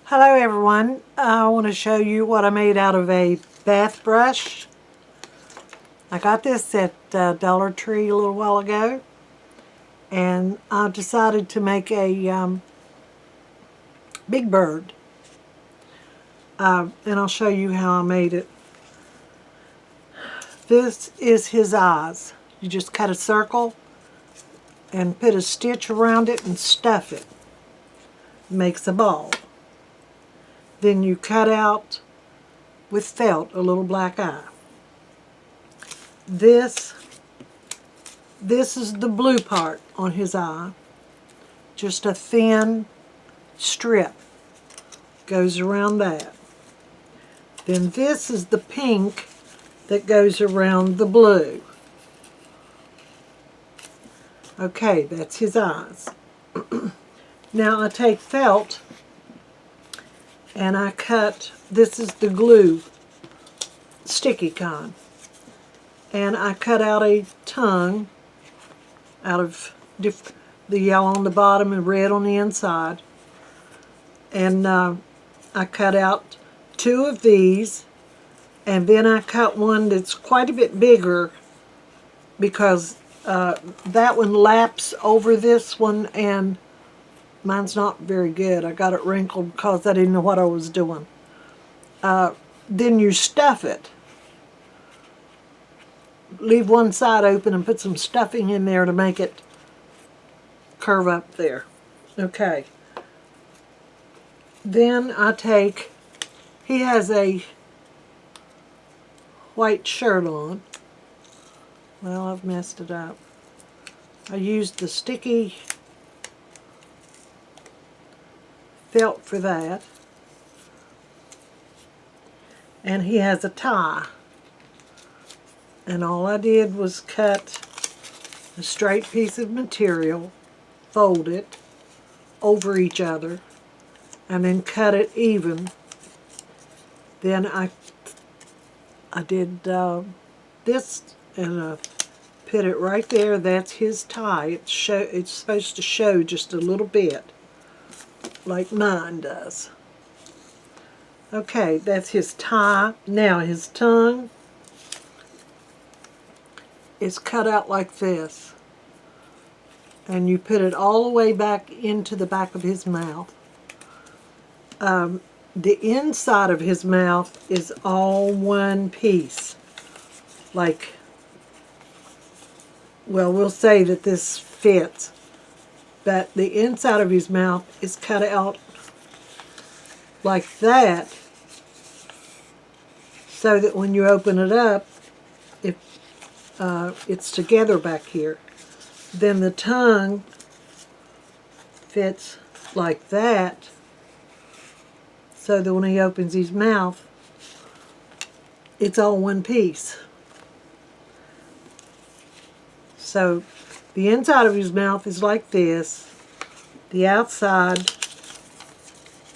Hello everyone, I want to show you what I made out of a bath brush. I got this at Dollar Tree a little while ago, and I decided to make a big bird, and I'll show you how I made it. This is his eyes. You just cut a circle and put a stitch around it and stuff it. Makes a ball. Then you cut out with felt a little black eye. This is the blue part on his eye. Just a thin strip goes around that. Then this is the pink that goes around the blue. Okay, that's his eyes. Now I take felt and I cut, this is the glue, sticky kind, and I cut out a tongue out of the yellow on the bottom and red on the inside, and I cut out two of these, and then I cut one that's quite a bit bigger because that one laps over this one, and mine's not very good. I got it wrinkled because I didn't know what I was doing. Then you stuff it. Leave one side open and put some stuffing in there to make it curve up there. Okay. Then I take, he has a white shirt on. Well, I've messed it up. I used the sticky felt for that, and he has a tie, and all I did was cut a straight piece of material, fold it over each other, and then cut it even. Then I did this, and put it right there. That's his tie. It's supposed to show just a little bit, like mine does. Okay, that's his tie. Now his tongue is cut out like this, and you put it all the way back into the back of his mouth. The inside of his mouth is all one piece. Like, well, we'll say that this fits, but the inside of his mouth is cut out like that, so that when you open it up, it's together back here. Then the tongue fits like that, so that when he opens his mouth, it's all one piece. So the inside of his mouth is like this. The outside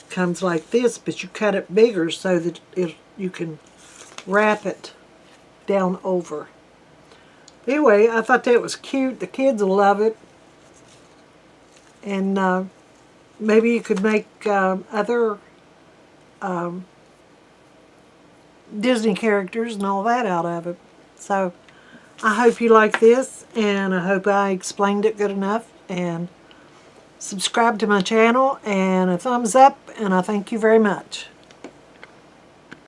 comes like this, but you cut it bigger so that you can wrap it down over. Anyway, I thought that was cute. The kids will love it. And maybe you could make other Disney characters and all that out of it. So I hope you like this, and I hope I explained it good enough. And subscribe to my channel, and a thumbs up, and I thank you very much.